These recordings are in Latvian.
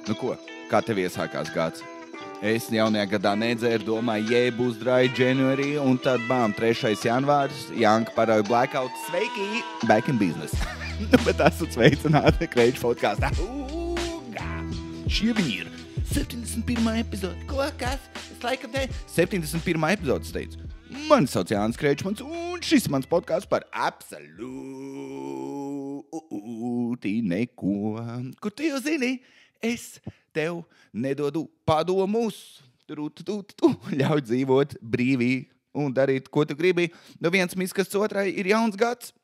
Nu ko, kā tev iesākās gads? Es jaunajā gadā nedzēru, domāju, būs dry January, un tad bām, 3. janvārs, Janka parauja blackout. Sveiki! Back in business. Bet esat sveicināti Kreiču podkāstā. Šie viņi ir 71. epizode. Ko, kas? Es laikam te 71. epizode, teicu. Mani sauc Jānis Kreičmans, un šis mans podkāsts par absolūti neko. Kur tu jau zini? Es tev nedodu padomus. Ļauj dzīvot brīvī un darīt, ko tu gribi. No viens miskas otrai ir jauns gads.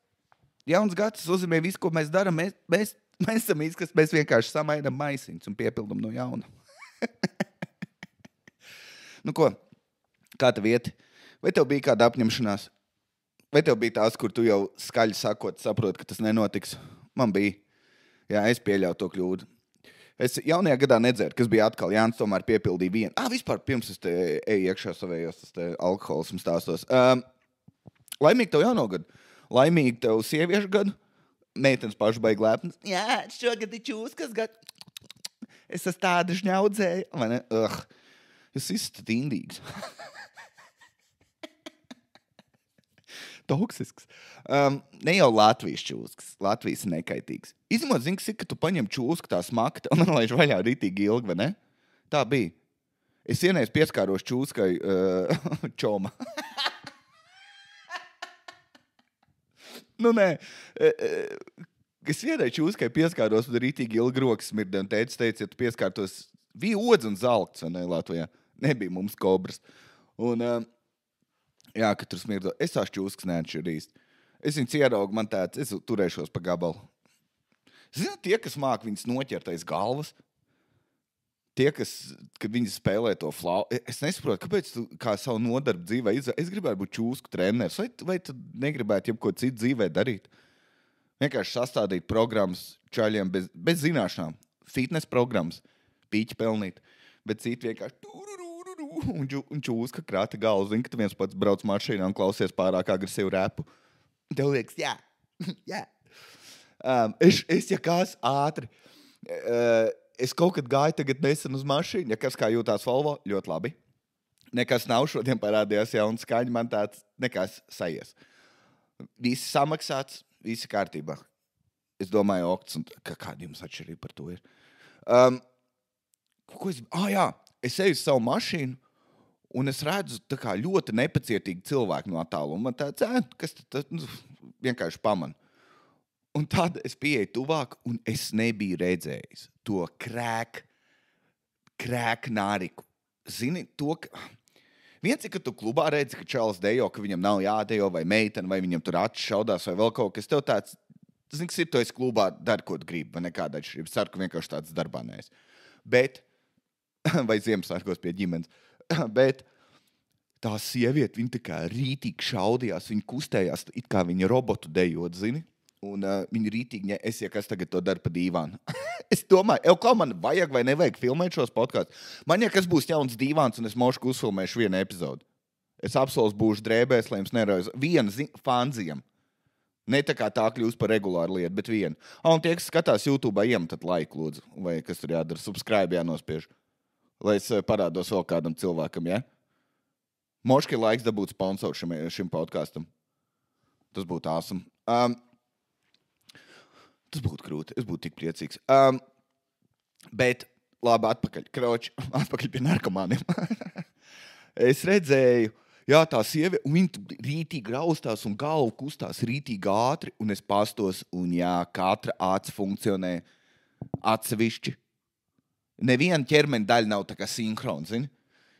Jauns gads uzzīmē visu, ko mēs darām. Mēs esam miskas, mēs vienkārši samainam maisiņus un piepildam no jauna. Nu ko, kā tev iet? Vai tev bija kāda apņemšanās? Vai tev bija tās, kur tu jau skaļi sakot, saproti, ka tas nenotiks? Man bija. Jā, es pieļauju to kļūdu. Es jaunajā gadā nedzēru, kas bija atkal. Jānis tomēr piepildīja vienu. Vispār pirms es te eju iekšā savējos, tas te alkoholismu stāstos. Laimīgi tev jauno gadu. Laimīgi tev sieviešu gadu. Meitenes paši baigi lēpnas. Jā, šogad ir čūskas gadu. Es esmu tāda žņaudzēja. Vai ne? Jūs esat indīgs. Toksisks. Ne jau Latvijas čūskas. Latvijas ir nekaitīgs. Izņemot, zini, ka tu paņem čūsku tā smakta un laiž vaļā ritīgi ilgi, vai ne? Tā bija. Es vienreiz pieskāros čūskai čoma. Nē. Es vienreiz čūskai pieskāros un ritīgi ilgi rokas smirdē un teica, ja tu pieskārtos, bija odz un zalkts, vai ne, Latvijā? Nebija mums kobras. Un... Jā, ka tur smirdo. Es tās čūskas neatšķirīs. Es viņus ieraugu, man tāds, es turēšos pa gabalu. Zini, tie, kas māk viņas noķert aiz galvas, tie, kas, kad viņi spēlē to flau, es nesaprotu, kāpēc tu kā savu nodarbu dzīvē es gribētu būt čūsku treneris, vai tu negribētu jebko citu dzīvē darīt? Vienkārši sastādīt programmas čaļiem bez zināšanām. Fitness programmas, pīķi pelnīt, bet citi vienkārši un čūska krāta galvu. Zini, ka tu viens pats brauc mašīnā un klausies pārāk agresīvu repu. Tev liekas, jā. Es ja kās ātri. Es kaut kad gāju tagad nesen uz mašīnu. Ja kas kā jūtās Volvo, ļoti labi. Nekas nav, šodien parādījās jauna skaņa, man tāds nekas sajies. Visi samaksāts, visi kārtībā. Es domāju, okts, un kāda jums atšķirība par to ir? Jā. Es eju uz savu mašīnu, un es redzu tā kā ļoti nepacietīgi cilvēku no attālu. Un man tāds, kas tad vienkārši paman. Un tad es pieeju tuvāk, un es nebiju redzējis to krēk nāriku. Zini, to, ka... Viens ir, ka tu klubā redzi, ka čalis dejo, ka viņam nav jādejo, vai meitene, vai viņam tur acis šaudās, vai vēl kaut kas. Tev tāds, zini, kas ir, tu esi klubā, dari, ko tu gribi, vai nekāda atšķirība. Ceru, ka vienkārši tāds darbā neesi. Bet... vai Ziemassvētkos pie ģimenes. Bet tā sieviete, viņa tā kā rītīgi šaudījās, viņa kustējās, it kā viņa robotu dejot, zini? Un viņa rītīgi, es kas tagad to dara pa dīvānu. Es domāju, kā man vajag vai nevajag filmēt šos podkāstus. Man kas būs jauns dīvāns, un es mošku uzfilmēšu vienu epizodu. Es apsolos būšu drēbēs, lai jums neraujas. Viena fanziem. Ne tā kā tā kļūst par regulāru lietu, bet viena. Un tie, kas skatās YouTube, iemetat laiku, lūdzu. Vai kas tur jādara, subscribe jānospiež. Lai es parādos vēl kādam cilvēkam, ja? Moški laiks dabūt sponsoru šim podkastam. Tas būtu awesome. Tas būtu krūti. Es būtu tik priecīgs. Bet, labi, atpakaļ pie narkomāniem. Es redzēju, jā, tā sieviete, un viņa rītīgi raustās un galvu kustās rītīgi ātri, un es pastos, un jā, katra acis funkcionē atsevišķi. Neviena ķermeņa daļa nav tā kā sinhrona, zini?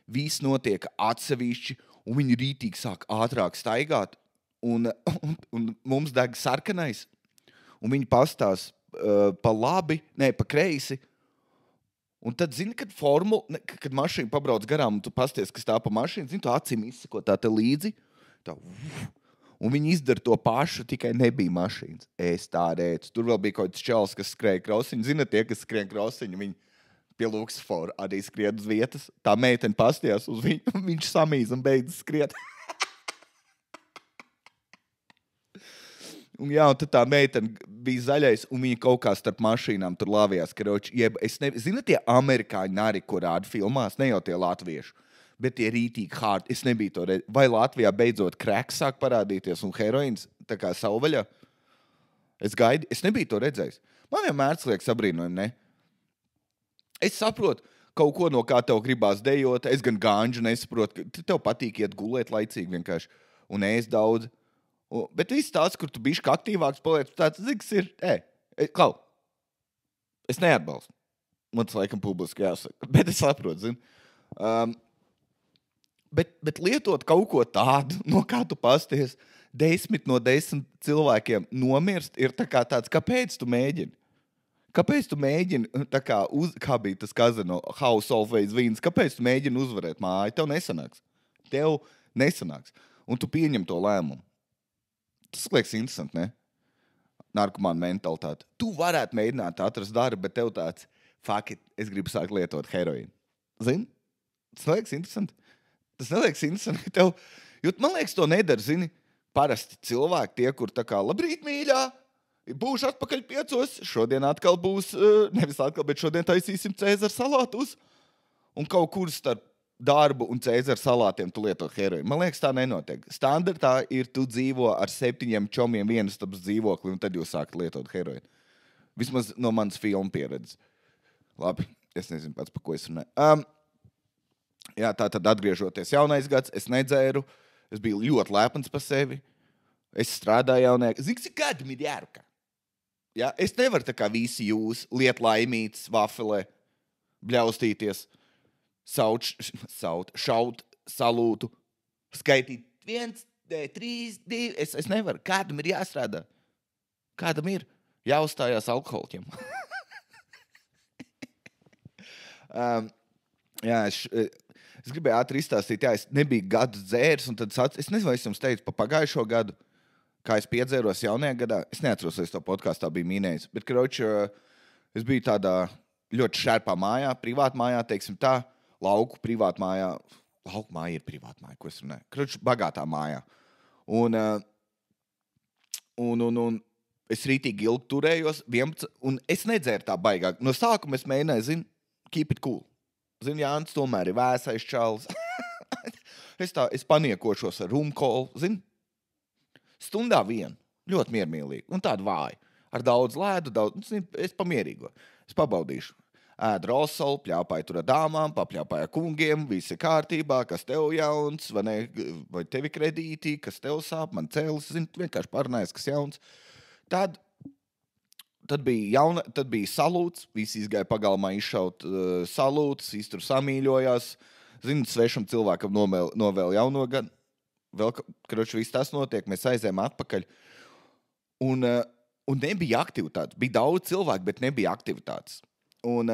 Viss notiek atsevišķi, un viņi rītīgi sāk ātrāk staigāt, un mums deg sarkanais, un viņi pastās pa labi, pa kreisi. Un tad, zini, kad mašīna pabrauc garām, un tu pasties, kas tā pa mašīnu, zini, tu acīm izsako tā te līdzi, tā, un viņi izdara to pašu, tikai nebija mašīnas. Es tā redzu. Tur vēl bija kaut kāds čalis, kas skrēja krosiņu. Zini, tie, kas skrien krosiņu, viņi pie Luxforu arī skrien uz vietas. Tā meitene pastījās uz viņu, viņš samīz un beidz skriet. Un tad tā meitene bija zaļais, un viņa kaut kā starp mašīnām tur lavījās. Zini, tie amerikāņi arī, ko rāda filmās, ne jau tie latvieši, bet tie rītīgi hard. Es nebiju to redzējis. Vai Latvijā beidzot kreks sāk parādīties un heroīns tā kā savvaļā? Es nebiju to redzējis. Man vienmēr liekas abrīnojami, ne? Es saprotu kaut ko, no kā tev gribās dejot. Es gan gāņģu nesaprotu. Tev patīk iet gulēt laicīgi vienkārši un ēst daudz. Bet viss tāds, kur tu bišķi aktīvāks paliec, tāds, ziks ir, klau, es neatbalstu. Man tas laikam publiski jāsaka, bet es saprotu, zini. Bet lietot kaut ko tādu, no kā tu pasties, 10 no 10 cilvēkiem nomirst, ir tā kā tāds, kāpēc tu mēģini? Kāpēc tu mēģini, tā kā bija tas kazino, House Always Wins, kāpēc tu mēģini uzvarēt māju? Tev nesanāks. Un tu pieņem to lēmumu. Tas liekas interesanti, ne? Narkomāna mentalitāte. Tu varētu mēģināt atrast darbu, bet tev tāds, fuck it, es gribu sākt lietot heroīnu. Zini? Tas liekas interesanti. Tas neliekas interesanti tev, jo man liekas to nedara, zini, parasti cilvēki tie, kur tā kā, labrīt, mīļā, būšu atpakaļ 5, šodien atkal būs, nevis atkal, bet šodien taisīsim Cēzara salātus, un kaut kur starp darbu un Cēzara salātiem tu lieto heroīnu. Man liekas, tā nenotiek. Standartā ir, tu dzīvo ar 7 čomiem vienistabas dzīvokli, un tad jūs sākat lietot heroīnu. Vismaz no manas filmu pieredzes. Labi, es nezinu pats, pa ko es runāju. Jā, tā tad atgriežoties jaunais gads, es nedzēru, es biju ļoti lepns par sevi, es strādāju jaunajā. Zini, cik gadam ir jārukā? Ja? Es nevaru tā kā visi jūs liet laimītas, vafelē, bļaustīties, šaut, salūtu, skaitīt 1, 3, 2. Es nevaru. Kādam ir jāstrādā? Kādam ir jāuzstājās alkoholiķiem? Jā, es gribēju ātri izstāstīt, es nebiju gadu dzērs, un tad es nezinu, vai es jums teicu pa pagājušo gadu, kā es piedzēros jaunajā gadā. Es neatceros, vai es to podkāstā biju minējis, bet, kroči, es biju tādā ļoti šērpā mājā, privātā mājā, teiksim tā, lauku privātā mājā. Lauku māja ir privātā māja, ko es runāju? Kroči, bagātā mājā. Un es rītīgi ilgi turējos, 11, un es nedzēru tā baigāk. No sākuma es mēģināju, keep it cool. Jānis tomēr ir vēsais čalis. Es paniekošos ar rumkolu, stundā vien, ļoti miermīlīgi, un tādu vāju. Ar daudz lēdu, es pamierīgo. Es pabaudīšu. Ēd rosolu, pļāpāju tur ar dāmām, papļāpāju ar kungiem, viss ir kārtībā, kas tev jauns, vai tevi kredītī, kas tev sāp, man cēlis, vienkārši parunājas, kas jauns. Tad bija salūts, visi izgāja pagalmā izšaut salūts, visi tur samīļojās. Svešam cilvēkam novēl jauno gadu. Vēl, kroči, viss tas notiek, mēs aizējām atpakaļ. Un nebija aktivitātes. Bija daudz cilvēku, bet nebija aktivitātes. Un,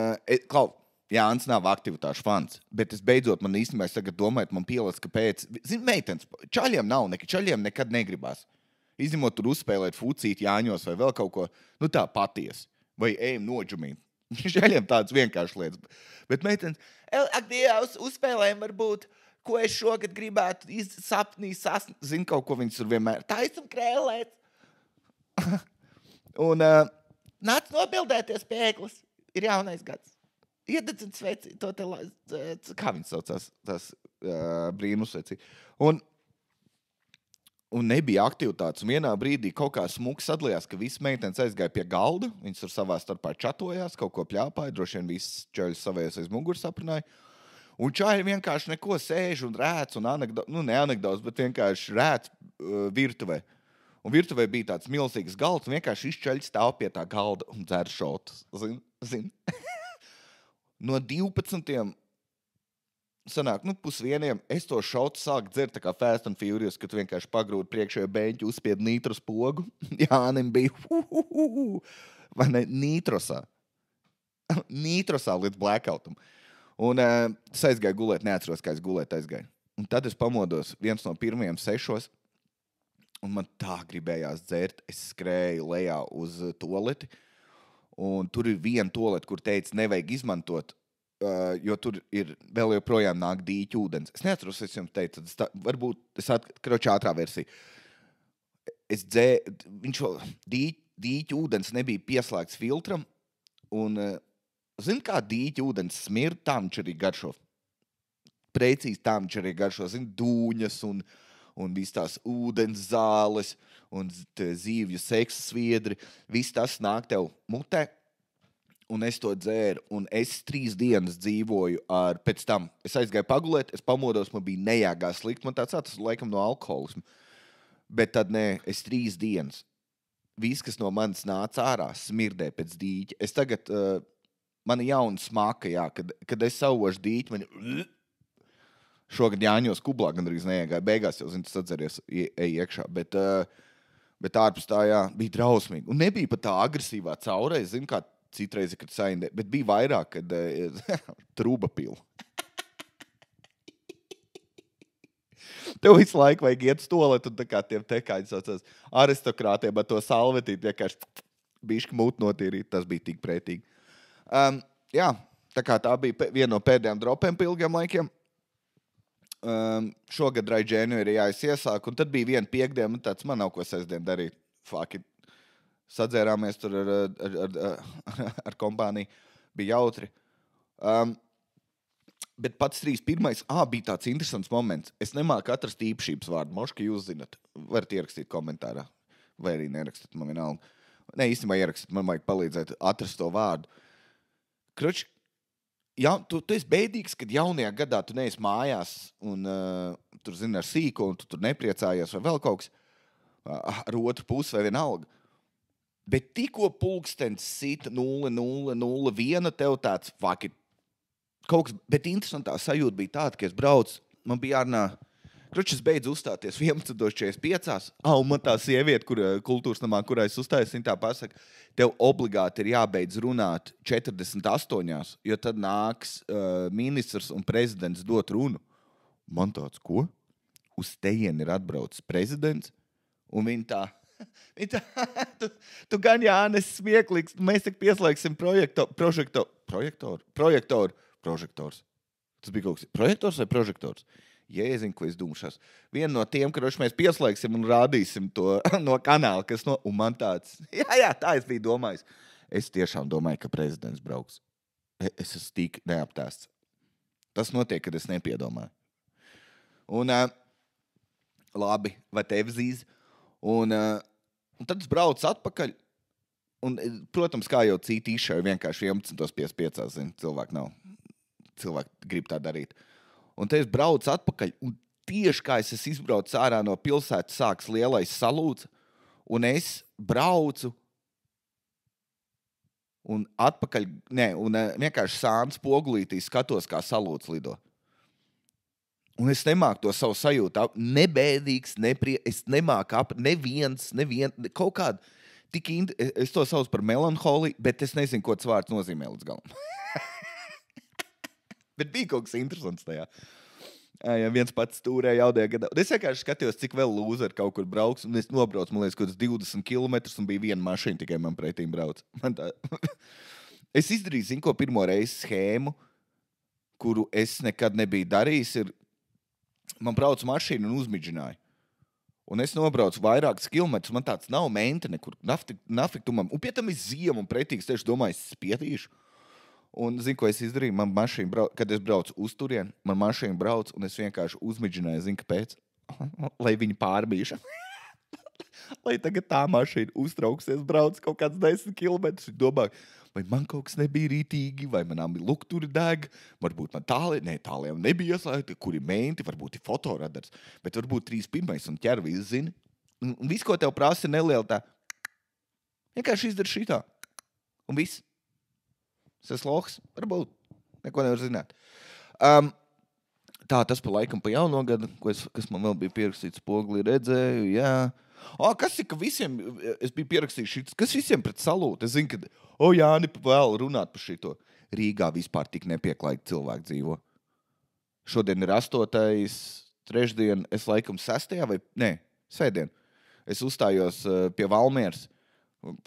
Jānis nav aktivitāšu fans, bet es beidzot, man īstenībā, es tagad domāju, man pielēc, kāpēc. Meitenes, čaļiem nav, čaļiem nekad negribās. Izņemot tur uzspēlēt fucīt Jāņos vai vēl kaut ko, tā patiesi. Vai ejam noģumīt. Čaļiem tāds vienkārši lietas. Bet meitenes, ak, Dievs, uzspēlējam varbūt, ko es šogad gribētu sapnī sasniegt. Zinu, kaut ko viņas tur vienmēr. Taisam krēlēt. Un nāc nobildēties pēklis. Ir jaunais gads. Iededzin sveci, kā viņas saucās, tās brīnusveci. Un nebija aktivitātes. Un vienā brīdī kaut kā smuki sadalījās, ka visi meitenes aizgāja pie galda. Viņas tur savā starpā čatojās, kaut ko pļāpāja. Droši vien viss čaļus savējās aiz muguras aprunāja. Un čaļi vienkārši neko sēž un rēc un ne anekdots, bet vienkārši rēc virtuvē. Un virtuvē bija tāds milzīgs galds, un vienkārši izčaļi stāv pie tā galda un dzer šotus. Zin? No 12. sanāk, 12:00, es to šotu sāku dzert tā kā Fast and Furious, kad vienkārši pagrūti priekšējo beņķu, uzspied nitros pogu. Jānim bija, vai ne, nitrosā. Nitrosā līdz blackoutam. Un es aizgāju gulēt, neatceros, kā es gulēt aizgāju. Un tad es pamodos viens no pirmajiem 6, un man tā gribējās dzert. Es skrēju lejā uz toaleti, un tur ir viena toaleti, kur teica, nevajag izmantot, jo tur ir vēl joprojām nāk dīķu ūdens. Es neatceros, es jums teicu, varbūt kroči ātrā versija. viņš vēl dīķa ūdens nebija pieslēgts filtram, un, zini, kā dīķa ūdens smird, tā viņš arī garšo. Precīzi tā viņš arī garšo, zini, dūņas un viss tās ūdens zāles, un zīvju seksa sviedri, viss tas nāk tev mutē, un es to dzēru, un es 3 dienas dzīvoju pēc tam. Es aizgāju pagulēt, es pamodos, man bija nejāgā slikt, man tas laikam no alkoholismu. Bet tad nē, es 3 dienas. Viss, kas no manis nāca ārā, smirdē pēc dīķa. Es tagad, man ir jauna smaka, jā, kad es sauvošu dīķi, man šogad Jāņos kublā gandrīz neiegāja. Beigās jau, zini, tas atceries, ej iekšā. Bet ārpus tā, jā, bija drausmīgi. Un nebija pat tā agresīvā caureiz, zini, kā citreiz, kad saindē, bet bija vairāk, kad trūba pila. Tev visu laiku vajag iet stolet, un tā kā tiem tekāņi saucās aristokrātiem ar to salvetīt, vienkārši bišķi mūt notīrīt, tas bija tik pretīgi. Jā, tā kā tā bija viena no pēdējām dropēm pie ilgiem laikiem. Šogad Dry January es iesāku, un tad bija viena piekdiena, un tāds man nav ko sestdien darīt. Fuck it. Sadzērāmies tur ar kompāniju. Bija jautri. Bet pats 31. Bija tāds interesants moments. Es nemāku atrast īpašības vārdu. Moška, jūs zinat. Varat ierakstīt komentārā. Vai arī nerakstīt, man vienalga. Ne, īstenībā ierakstīt, man vajag palīdzēt atrast to vārdu. Kroč, ja, tu esi bēdīgs, kad jaunajā gadā tu neesi mājās un tur, zini, ar sīko, un tu tur nepriecājies vai vēl kaut kas ar otru pusi vai vienalga. Bet tikko pulkstens sita 0,001, tev tāds fuck it. Kaut kas, bet interesantā sajūta bija tāda, ka es braucu, man bija jārunā, kroč, es beidzu uzstāties 11:45, un man tā sieviete, kultūras namā, kurā es uzstājos, viņa tā pasaka, tev obligāti ir jābeidz runāt 48, jo tad nāks ministrs un prezidents dot runu. Man tāds, ko? Uz tejieni ir atbraucis prezidents, un viņa tā, tu gan Jānis smieklīgs, mēs tik pieslēgsim prožektors. Tas bija kaut kas, projektors vai prožektors? Jēziņ, ko es dumšās. Vienu no tiem, kurš mēs pieslēgsim un rādīsim to no kanāla, un man tāds, jā, tā es biju domājis. Es tiešām domāju, ka prezidents brauks. Es esmu tik neaptēsts. Tas notiek, kad es nepiedomāju. Un labi, vai tev zīz? Un tad es braucu atpakaļ. Un, protams, kā jau citi izšauja vienkārši 11:55, zin, cilvēki grib tā darīt. Un te es braucu atpakaļ, un tieši kā es izbraucu ārā no pilsētas, sāks lielais salūts, un es braucu un atpakaļ, un vienkārši sāns pogulītī skatos, kā salūts lido. Un es nemāku to savu sajūtu, nebēdīgs, es nemāku neviens, kaut kādu, es to saucu par melanholiju, bet es nezinu, ko tas vārds nozīmē līdz galam. Bet bija kaut kas interesants tajā. Ja viens pats stūrēja jaudajā gadā. Un es vienkārši skatījos, cik vēl lūzeri kaut kur brauks, un es nobraucu, man liekas, kaut 20 kilometrus, un bija viena mašīna, tikai man pretīm brauc. Es izdarīju, zinu, ko pirmo reizi schēmu, kuru es nekad nebiju darījis, ir, man brauc mašīna un uzmidžināja. Un es nobraucu vairākus kilometrus, man tāds nav mente nekur, nafik tu man, un pie tam ir ziema un pretīgs, tieši domāju, es spietīšu. Un zinu, ko es izdarīju, man mašīna brauc, kad es braucu uz turieni, man mašīna brauc, un es vienkārši uzmidžināju, zinu, kāpēc, lai viņi pārbīša. Lai tagad tā mašīna uztrauksies, brauc kaut kāds 10 kilometrus, domā, vai man kaut kas nebija rītīgi, vai manām bija lukturi deg, varbūt man tāliem nebija ieslēgti, kuri menti, varbūt ir fotoradars, bet varbūt 31. un ķer visu zini. Un viss, ko tev prasa, ir neliela tā, vienkārši izdara šitā, un viss. Es lohs, varbūt, neko nevar zināt. Tā, tas pa laikam pa jauno gadu, kas man vēl bija pierakstīts poglī, redzēju, jā. Kas ir, ka visiem, es biju pierakstījis šitas, kas visiem pret salūtu? Es zinu, ka, Jāni, vēl runāt par šito. Rīgā vispār tik nepieklājīgi cilvēki dzīvo. Šodien ir 8. trešdien, es laikam 6. vai, svētdien. Es uzstājos pie Valmieras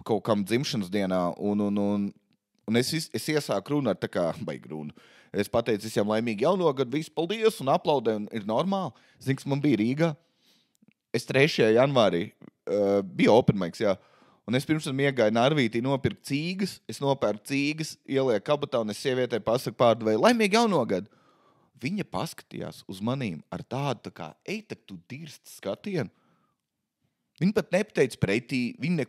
kaut kam dzimšanas dienā, un es iesāku runu ar tā kā, baigi runu. Es pateicu visiem laimīgi jauno gadu, visu paldies un aplaudēju, un ir normāli. Zinu, kas man bija Rīgā. Es 3. janvārī bija open mics, jā. Un es pirms tam iegāju Narvītī nopirkt cīgas, es nopērku cīgas, ielieku kabatā, un es sievietei pasaku pārdevēju, laimīgi jauno gadu. Viņa paskatījās uz manīm ar tādu tā kā, ej, tak tu dirst skatienu. Viņa pat nepateica pretī, viņa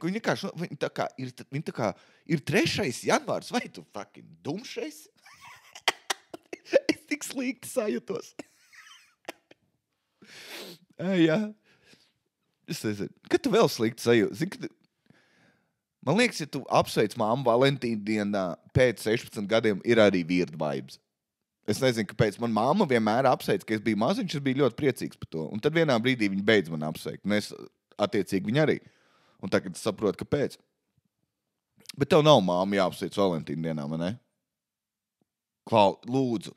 tā kā ir 3. janvārs, vai tu fucking dumšais? Es tik slikti sajūtos. Jā. Es nezinu, kad tu vēl slikti sajūti? Man liekas, ja tu apsveic māmu Valentīna dienā pēc 16 gadiem, ir arī weird vibes. Es nezinu, kāpēc. Man māma vienmēr apsveic, ka es biju maziņš, es biju ļoti priecīgs par to. Un tad vienā brīdī viņa beidz man apsveikt. Un es attiecīgi viņa arī. Un tagad es saprotu, kāpēc. Bet tev nav māma jāapsveic Valentīna dienā, vai ne? Klau, lūdzu.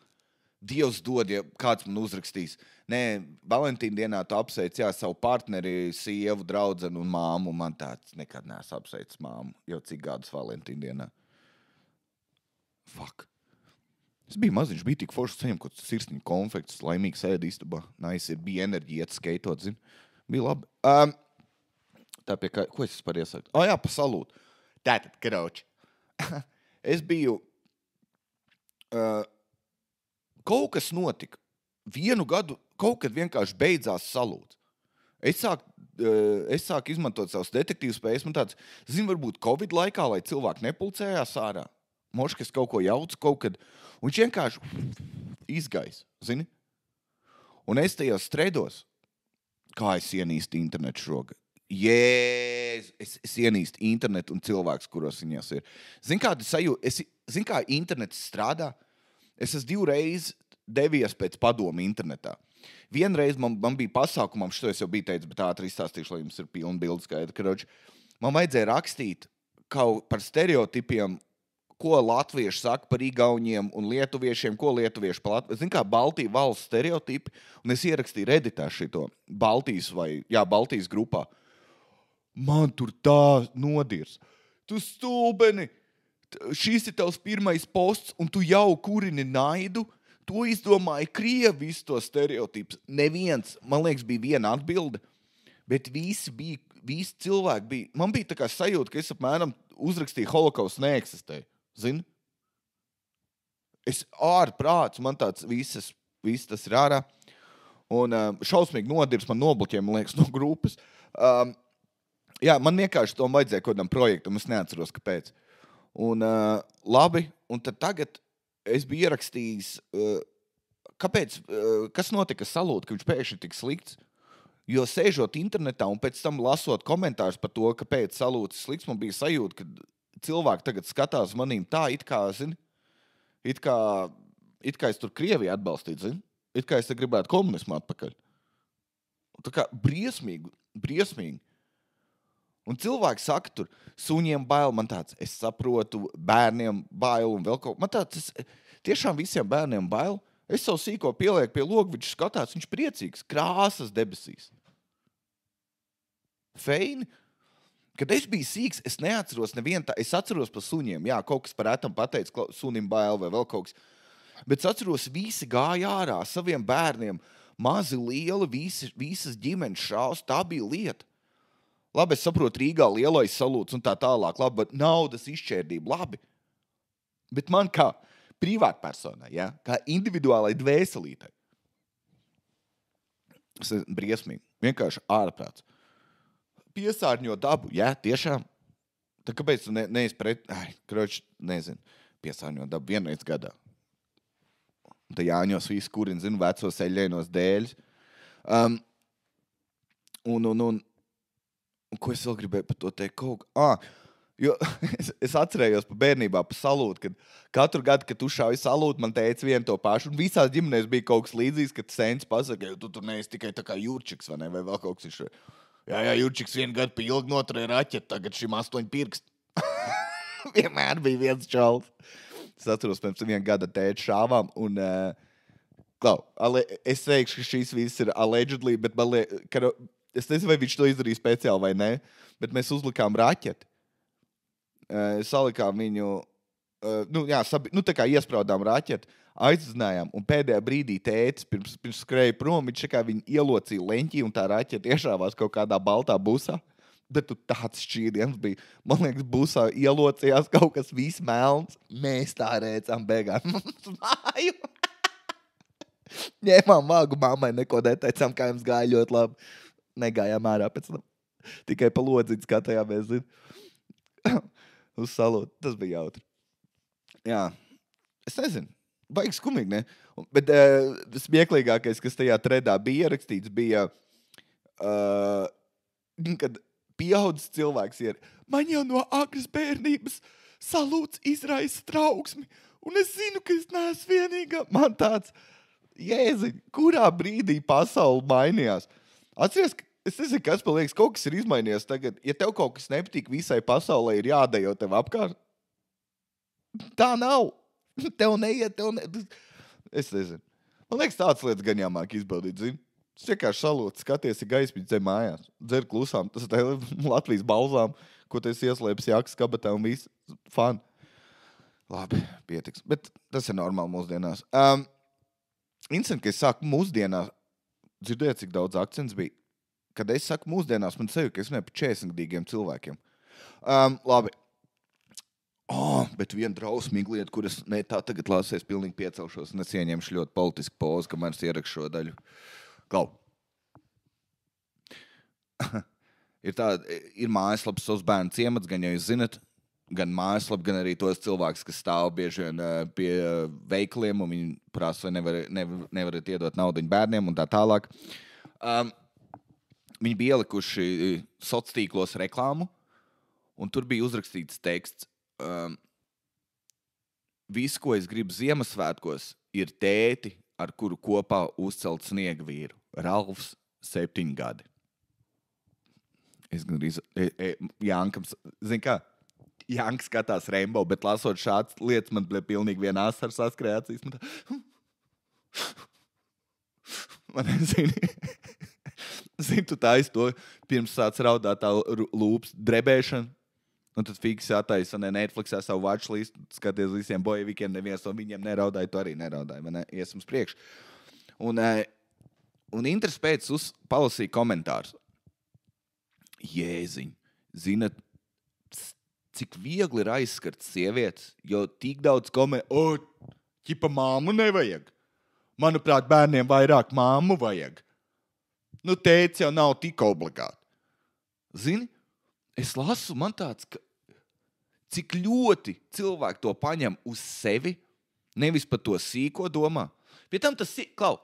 Dievs dod, ja kāds man uzrakstīs. Nē, Valentīna dienā tu apsveic, savu partneri, sievu, draudzenu un māmu. Man tāds nekad neesmu apsveicis māmu, jau cik gadus Valentīna dienā. Fuck. Es biju maziņš, bija tik forši saņem, kaut sirsniņu konfekts, laimīgi sēdi istabā. Nice, bija enerģija, iet skeitot, zini. Bija labi. Tā pie kā, ko es par iesāku? Jā, pa salūtu. Tātad, karoči. Es biju... Kaut kas notika. Vienu gadu kaut kad vienkārši beidzās salūts. Es sāku izmantot savus detektīvu spējas. Man tāds, varbūt Covid laikā, lai cilvēki nepulcējās ārā. Moškas kaut ko jauc kaut kad. Un viņš vienkārši izgais, zini? Un es tajos stredos, kā es ienīstu internetu šogad. Es ienīstu internetu un cilvēkus, kuros viņās ir. Zini, kāda sajūta? Zini, kā internets strādā? Es esmu 2 reizes devies pēc padomu internetā. Vienreiz man bija pasākumam, šito es jau biju teicis, bet ātri izstāstīšu, lai jums ir pilna bildes skaidra. Man vajadzēja rakstīt kaut par stereotipiem, ko latvieši saka par igauņiem un lietuviešiem, ko lietuvieši par latvieši. Zini, kā Baltija valsts stereotipi, un es ierakstīju Redditā šito Baltijas grupā. Man tur tā nodirs. Tu stulbeni! Šis ir tavs pirmais posts, un tu jau kurini naidu. To izdomāja Krievi visu to stereotipus. Neviens, man liekas, bija viena atbilde, bet visi cilvēki bija. Man bija tā kā sajūta, ka es apmēram uzrakstīju holokaustu neeksistēju. Zini? Es ārprāts, man tāds viss tas ir ārā. Un šausmīgi nodirs man nobloķēja, man liekas, no grupas. Jā, man vienkārši tom vajadzēja kaut kādam projektam, es neatceros, kāpēc. Un labi, un tad tagad es biju ierakstījis, kas notika salūt, ka viņš pēkšņi tik slikts, jo sēžot internetā un pēc tam lasot komentārus par to, kāpēc salūts slikts, man bija sajūta, ka cilvēki tagad skatās manīm tā, it kā es tur Krieviju atbalstītu, zini? It kā es te gribētu komunismu atpakaļ. Tā kā briesmīgi. Un cilvēki saka tur, suņiem bail, man tāds, es saprotu, bērniem bail un vēl kaut. Man tāds, tiešām visiem bērniem bail. Es savu sīko pielieku pie loga, viņš skatās, viņš priecīgs, krāsas debesīs. Feini. Kad es biju sīks, es neatceros nevienu tā, es atceros par suņiem. Jā, kaut kas par ētam pateica, sunim bail vai vēl kaut kas. Bet es atceros, visi gāja ārā saviem bērniem, mazi, lieli, visas ģimenes šaus, tā bija lieta. Labi, es saprotu, Rīgā lielais salūts un tā tālāk, labi, bet naudas izšķērdība, labi. Bet man kā privātpersonai, ja? Kā individuālai dvēselītai. Tas ir briesmīgi, vienkārši ārprāts. Piesārņo dabu, jā, tiešām. Tā kāpēc tu neesi pret... nezinu, piesārņo dabu vienreiz gadā. Un tā Jāņos visi kurin, zinu, vecos eļļainos dēļus. Un ko es vēl gribēju par to teikt? Jo es atcerējos par bērnībā par salūtu, kad katru gadu, kad tu šauji salūtu, man teica vienu to pašu, un visās ģimenēs bija kaut kas līdzīgs, kad sēns pasaka, jo tu tur neesi tikai tā kā Jurčiks, vai vēl kaut kas ir. Jā, Jurčiks vienu gadu pa ilgi noturēja raķeti, tagad šim 8 pirkst. Vienmēr bija viens čals. Es atceros, pirms 1 gada tēti šāvām, un es teikšu, ka šīs viss ir allegedly, bet man es nezinu, vai viņš to izdarīja speciāli vai ne, bet mēs uzlikām raķeti. Salikām viņu, tā kā iespraudām raķeti, aizzinājām, un pēdējā brīdī tētis pirms skrēja prom, viņš kā viņu ielocīja leņķī, un tā raķeti iešāvās kaut kādā baltā busā. Bet tu tāds šķīdiems bija. Man liekas, busā ielocījās kaut kas viss melns. Mēs tā rēcām beigās. Mums māju. Ņēmām vāgu mammai, neko neteicām, kā jums gāja ļoti labi. Negājām ārā pēc tam. Tikai pa lodziņu skatījāmies, zin. Uz salūtu. Tas bija jautri. Jā. Es nezinu. Baigi skumīgi, ne? Bet smieklīgākais, kas tajā tredā bija ierakstīts, bija, kad pieaudzis cilvēks ir. Man jau no agras bērnības salūts izraisa trauksmi. Un es zinu, ka es neesmu vienīgā. Man tāds, jēziņ, kurā brīdī pasaule mainījās. Atceries, es nezinu, kas man liekas, kaut kas ir izmainījies tagad. Ja tev kaut kas nepatīk, visai pasaulē ir jādejo tev apkārt. Tā nav. Tev neiet, Es nezinu. Man liekas, tādas lietas gan jāmāk izbaudīt, zini. Es vienkārši salūtu, skaties, ir gaismiņš zem mājās. Dzer klusām. Tas ir Latvijas balzām, ko tu esi ieslēpis jakas kabatā un viss. Fan. Labi, pietiks. Bet tas ir normāli mūsdienās. Interesanti, ka es saku mūsdienās. Dzirdēju, cik daudz akcents bija. Kad es saku mūsdienās, man sevi, ka es runāju par 40-gadīgiem cilvēkiem. Labi. Bet viena drausmīga lieta, kuras tā tagad lāsies, pilnīgi piecelšos, un es ieņemšu ļoti politisku pozu, kamēr es ierakšu šo daļu. Klau. Ir mājaslaps savs bērnu ciemats, gan jau jūs zinat, gan mājaslap, gan arī tos cilvēkus, kas stāv bieži vien pie veikaliem, un viņi prasa, vai nevarat iedot naudu bērniem un tā tālāk. Viņi bija ielikuši sociālos reklāmu, un tur bija uzrakstīts teksts. Viss, ko es gribu Ziemassvētkos, ir tēti, ar kuru kopā uzcelt sniega vīru. Ralfs, 7 gadi. Es gandrīz... Jankam, zin kā? Janka skatās Rainbow, bet lasot šāds lietas, man bija pilnīgi viena asara saskrēja acīs. Man nezinu. Zini, tu tā to pirms sāc raudāt tā lūpas drebēšana. Un tad fiks attaisa Netflixā savu watchlist, skaties visiem bojevikiem, neviens no viņiem neraudāja, tu arī neraudāji, vai ne? Iesim uz priekšu. Un interesi pēc palasīja komentārus. Jēziņ, zinat, cik viegli ir aizskart sievietes, jo tik daudz ķipa māmu nevajag. Manuprāt, bērniem vairāk māmu vajag. Nu, tēts jau nav tik obligāti. Zini? Es lasu, man tāds, ka cik ļoti cilvēki to paņem uz sevi, nevis par to sīko domā. Pie tam tas Klau.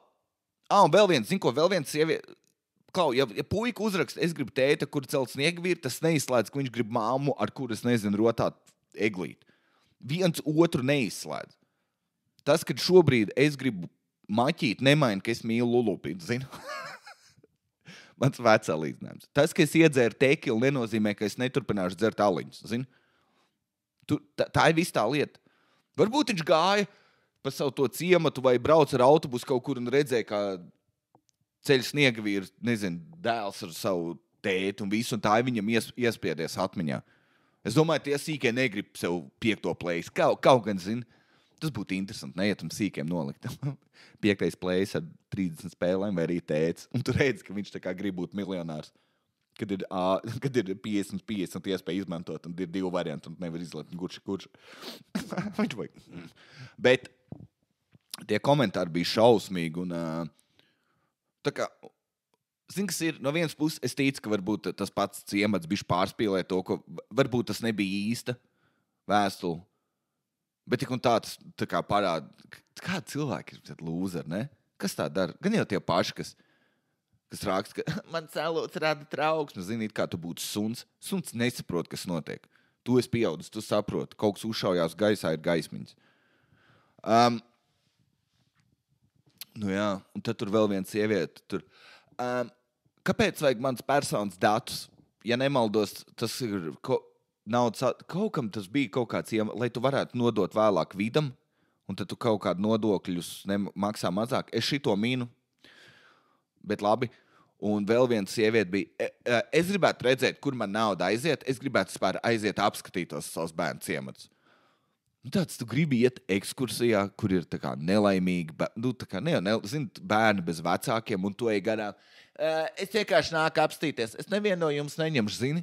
Un vēl viens, vēl viens sieviete. Klau, ja puika uzraksta, es gribu tēta, kur celt sniegvīru, tas neizslēdz, ka viņš grib māmu, ar kuru, es nezinu, rotāt eglīt. Viens otru neizslēdz. Tas, kad šobrīd es gribu maķīt, nemaina, ka es mīlu lulupīt, zinu. Mans vecā līdzinājums. Tas, ka es iedzēru tekilu, nenozīmē, ka es neturpināšu dzert aliņus. Zini? Tā ir viss tā lieta. Varbūt viņš gāja pa savu to ciematu vai brauc ar autobusu kaut kur un redzēja, kā ceļ sniegavīru, nezinu, dēls ar savu tēti un visu, un tā ir viņam iespiedies atmiņā. Es domāju, tie sīkie negrib sev 5. plējs. Kaut gan, zini, tas būtu interesanti, neietam sīkiem nolikt. 5. plējs ar 30 spēlēm vai arī tēts. Un tu redzi, ka viņš tā kā grib būt miljonārs. Kad ir 50-50 iespēja izmantot, un ir 2 varianti, un nevar izlemt, kurš. Viņš vajag. Bet tie komentāri bija šausmīgi, un tā kā, zini, kas ir, no vienas puses, es ticu, ka varbūt tas pats ciemats bišķi pārspīlē to, ka varbūt tas nebija īsta vēstule. Bet tik un tāds tā kā parāda, kādi cilvēki ir lūzeri, ne? Kas tā dara? Gan jau tie paši, kas raksta, ka man cēlots rada trauksmi, zini, kā tu būtu suns. Suns nesaprot, kas notiek. Tu esi pieaudzis, tu saproti, kaut kas uzšaujās gaisā, ir gaismiņas. Nu jā, un tad tur vēl viena sieviete. Kāpēc vajag mans personas datus? Ja nemaldos, tas ir... Kaut kam tas bija kaut kāds, lai tu varētu nodot vēlāk vidam, un tad tu kaut kādu nodokļus maksā mazāk. Es šito minu, bet labi. Un vēl viena sieviete bija, es gribētu redzēt, kur man nauda aiziet, es gribētu spēr aiziet apskatīt tos savus bērnu ciematus. Tāds tu gribi iet ekskursijā, kur ir tā kā nelaimīgi, tā kā bērni bez vecākiem, un tu ej garām. Es vienkārši nāku apstīties. Es nevienu no jums neņemšu, zini?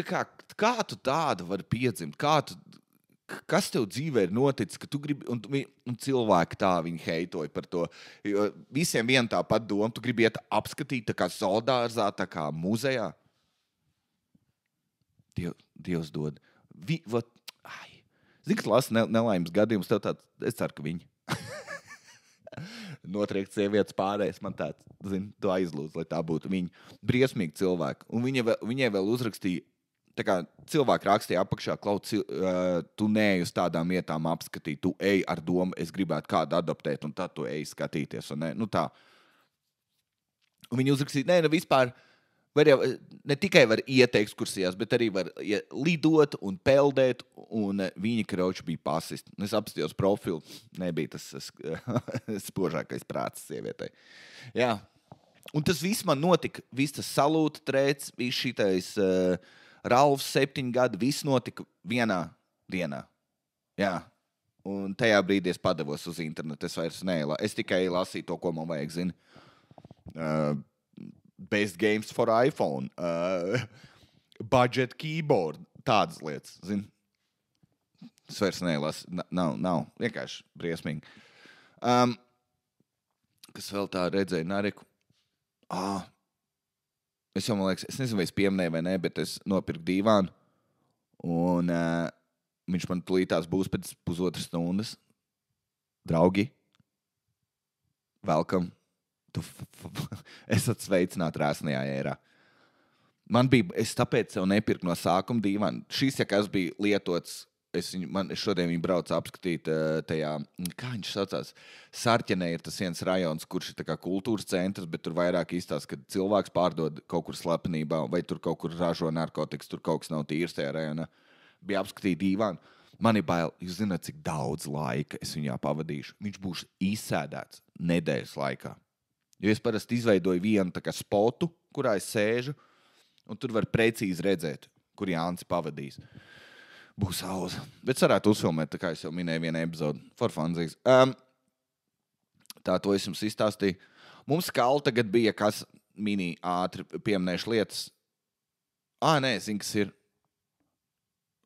Kā tu tādu vari piedzimt? Kas tev dzīvē ir noticis, ka tu gribi, un cilvēki tā viņi heitoja par to, jo visiem vien tā pat doma, tu gribi iet apskatīt tā kā zoodārzā, tā kā muzejā. Dievs dod. Zini, kas lasa nelaimes gadījumus, tev tāds, es ceru, ka viņi. Notriekt sievietes pārējais, man tāds, zini, tu aizlūdz, lai tā būtu viņa briesmīgi cilvēki. Un viņai vēl uzrakstīja, tā kā cilvēki rakstīja apakšā, tu neej uz tādām vietām apskatīt, tu ej ar domu, es gribētu kādu adoptēt, un tad tu ej skatīties, un ne, tā. Un viņi uzrakstīja, vispār, ne tikai var iet ekskursijās, bet arī var lidot un peldēt, un viņa krauči bija pasisti. Es apstījos profilu, nebija tas spožākais prāts sievietei. Jā. Un tas viss man notika, viss tas salūta trēts, viss šitais Ralfs 7 gadi, viss notika vienā dienā. Jā. Un tajā brīdī es padevos uz internetu, es tikai lasīju to, ko man vajag, zini. Best games for iPhone, budget keyboard, tādas lietas, zini. Es vairs nelasu, nav, vienkārši briesmīgi. Kas vēl tā redzēja, Nariku? Es jau, man liekas, es nezinu, vai es pieminēju vai ne, bet es nopirku dīvānu, un viņš man tulītās būs pēc 1,5 stundas. Draugi, welcome. Esat sveicināti rēsnajā ērā. Es tāpēc sev nepirku no sākuma dīvānu. Šis, ja kas bija lietots, es šodien viņu braucu apskatīt tajā, kā viņš saucās, Sarķenē ir tas viens rajons, kurš ir tā kā kultūras centrs, bet tur vairāk izstāsta, kad cilvēks pārdod kaut kur slepenībā, vai tur kaut kur ražo narkotikas, tur kaut kas nav tīrs tajā rajonā. Bija apskatīt dīvānu. Man ir bail, jūs zināt, cik daudz laika es viņā pavadīšu. Viņš būs izsēdēts nedēļas laikā. Jo es parasti izveidoju vienu tā kā spotu, kurā es sēžu, un tur var precīzi redzēt, kur Jānis pavadīs. Būs auza. Bet varētu uzfilmēt, tā kā es jau minēju vienu epizodu. For funsies. Tā to es jums izstāstīju. Mums Kala tagad bija, kas mini ātri pieminējuši lietas. Zinu, kas ir.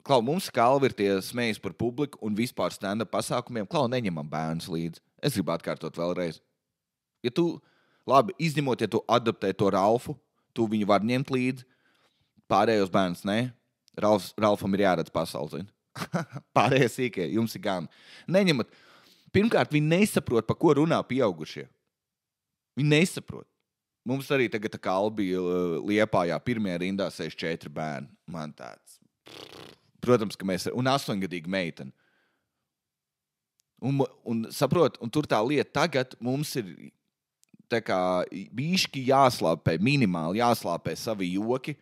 Klau, mums Kalvi ir tie smejas par publiku un vispār stand-up pasākumiem. Klau, neņemam bērnus līdzi. Es gribu atkārtot vēlreiz. Ja tu... Labi, izņemot, ja tu adoptē to Ralfu, tu viņu var ņemt līdzi. Pārējos bērnus, ne? Ralfam ir jāredz pasauli, zini? Pārējie sīkie, jums ir gan. Neņemat. Pirmkārt, viņi nesaprot, pa ko runā pieaugušie. Viņi nesaprot. Mums arī tagad tā kā Albija Liepājā pirmajā rindā 64 bērni. Man tāds. Protams, ka mēs... Un 8-gadīga meitene. Un saprot, un tur tā lieta tagad mums ir... Tā kā bišķi jāslāpē, minimāli jāslāpē savi joki,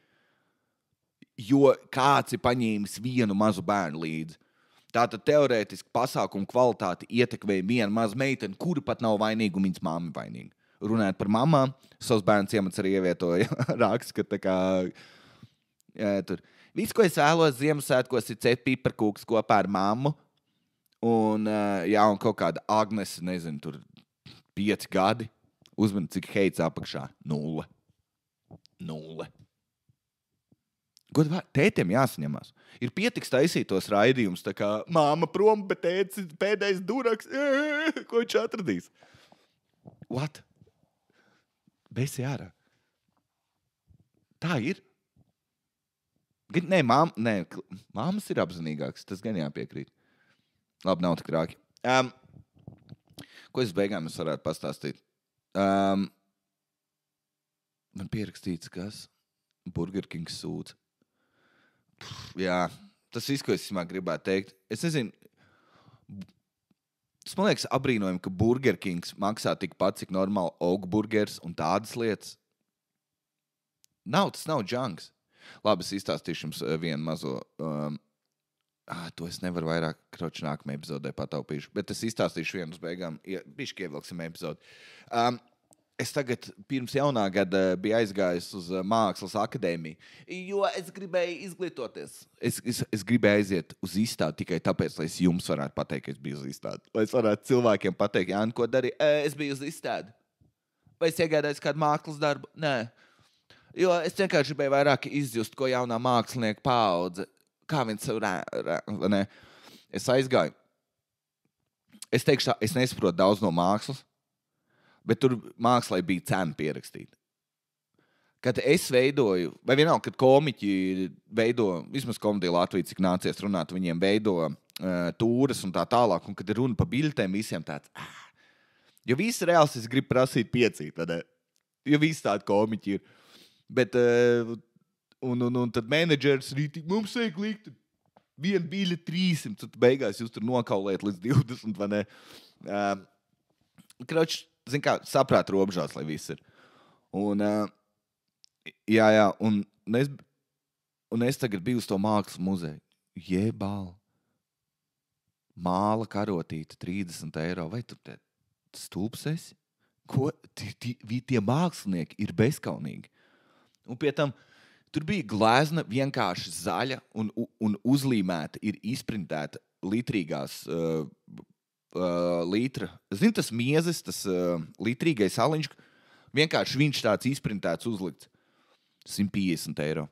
jo kāds ir paņēmis vienu mazu bērnu līdzi. Tātad teorētiski pasākumu kvalitāti ietekmē viena maza meitene, kura pat nav vainīga un viņas mamma ir vainīga. Runājot par mamām, savs bērns ciemats arī ievietoja raksts, ka tā kā tur. Viss, ko es vēlos Ziemassvētkos, ir cēt piparkūks kopā ar mammu un kaut kāda Agnese, nezinu, tur 5 gadi. Uzmani, cik heits apakšā. 0. Tētiem jāsaņemās. Ir pietiks taisīt tos raidījumus, tā kā māma prom, bet tētis pēdējais duraks. Ko viņš atradīs? What? Besi ārā. Tā ir. Māmas ir apzinīgāks. Tas gan jāpiekrīt. Labi, nav tik rāki. Ko es beigām varētu pastāstīt? Man pierakstīts, kas? Burger King sūdz. Jā, tas viss, ko es gribētu teikt. Es nezinu, tas man liekas abrīnojami, ka Burger Kings maksā tikpat, cik normāli ogburgers un tādas lietas. Tas nav junks. Labi, es izstāstīšu jums vienu mazo... To es nevaru vairāk kroči nākamajā epizodē pataupīšu, bet es izstāstīšu vienu uz beigām. Bišķi ievilksim epizodu. Es tagad pirms jaunā gada biju aizgājis uz mākslas akadēmiju, jo es gribēju izglītoties. Es gribēju aiziet uz izstādi tikai tāpēc, lai es jums varētu pateikt, ka es biju uz izstādi. Lai es varētu cilvēkiem pateikt, Jāni, ko darīju? Es biju uz izstādi. Vai es iegādājos kādu mākslas darbu? Nē. Jo es vienkārši gribēju vairāk izjust, ko jaunā mākslinieka paudze, kā viņš ne? Es aizgāju. Es teikšu tā, es nesaprotu daudz no mākslas. Bet tur mākslai bija cena pierakstīta. Kad es veidoju, vai vienalga, kad komiķi veido, vismaz komēdija Latvija, cik nācies runāt, viņiem veido tūras un tā tālāk, un kad ir runa pa biļetēm, visiem tāds, jo visi reāls es gribu prasīt piecīt, tad, jo visi tādi komiķi ir. Bet, un tad menedžers rītīgi, mums vajag likt vienu biļeti 300, tad beigās jūs tur nokaulēt līdz 20, vai ne? Kroč, zin kā, saprāt robežās, lai viss ir. Un, un es tagad biju uz to mākslas muzeju. Jebāl. Māla karotīte 30 eiro. Vai tu te stulbs esi? Ko? Tie mākslinieki ir bezkaunīgi. Un pie tam, tur bija glezna vienkārši zaļa un uzlīmēta, ir izprintēta litrīgās litra. Zini, tas miezes, tas litrīgais aliņš, vienkārši viņš tāds izprintēts uzlikts. 150 eiro.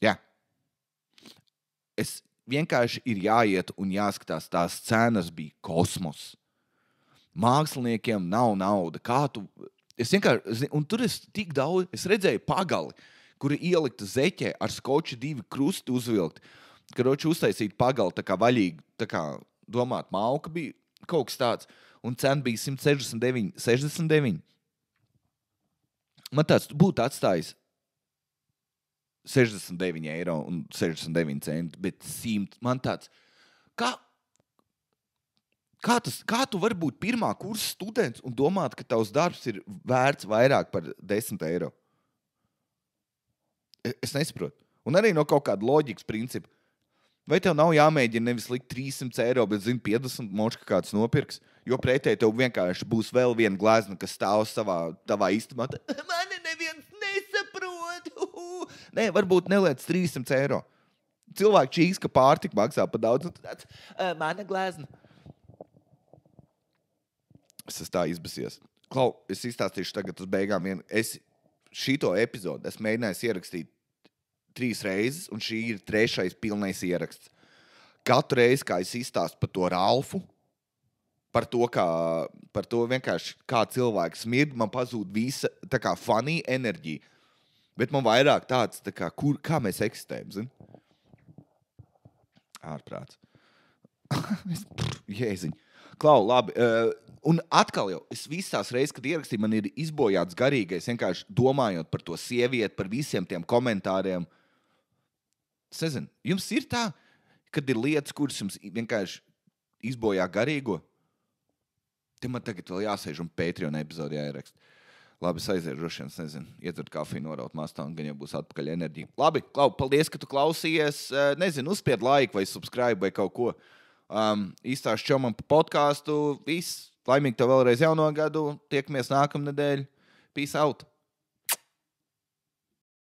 Jā. Es vienkārši ir jāiet un jāskatās, tās cenas bija kosmos. Māksliniekiem nav nauda. Kā tu... Es vienkārši... Un tur es tik daudz... Es redzēju pagali, kura ielikta zeķē ar skoču 2 krusti uzvilkt. Karoči uztaisīt pagali tā kā vaļīgi, tā kā domāt, mauka bija kaut kas tāds, un cena bija 169. Man tāds būtu atstājis 69 eiro un 69 centi, bet 100, man tāds, kā tu vari būt pirmā kursa students un domāt, ka tavs darbs ir vērts vairāk par 10 eiro? Es nesaprotu. Un arī no kaut kāda loģikas principa. Vai tev nav jāmēģina nevis likt 300 eiro, bet, 50 močka kāds nopirks, jo pretēji tev vienkārši būs vēl viena glezna, kas stāv tavā istabā. Mani neviens nesaprot. Nē, varbūt neliec 300 eiro. Cilvēki čīks, ka pārtika maksā pa daudz. Tāds, mana glezna. Es esmu tā izbasies. Klau, es izstāstīšu tagad uz beigām. Šito epizodu es mēģināju ierakstīt 3 reizes, un šī ir 3. pilnais ieraksts. Katru reizi, kā es izstāstu par to Ralfu, par to vienkārši, kā cilvēks smird, man pazūd visa tā kā funny enerģija. Bet man vairāk tāds, tā kā mēs eksistējam, zini? Ārprāts. Jēziņ. Klau, labi. Un atkal jau, es visās reizes, kad ierakstīju, man ir izbojāts garīgais, vienkārši domājot par to sievieti, par visiem tiem komentāriem. Es nezinu, jums ir tā, kad ir lietas, kuras jums vienkārši izbojā garīgo? Te man tagad vēl jāsēž un Patreon epizodi jāierakst. Labi, es aiziešu droši vien, es nezinu, iedzert kafiju, noraut mastā un gan jau būs atpakaļ enerģija. Labi, Klau, paldies, ka tu klausījies. Nezinu, uzspied like vai subscribe vai kaut ko. Īstāšu čomam pa podcastu. Viss. Laimīgi tev vēlreiz jauno gadu. Tiekamies nākamnedēļ. Peace out.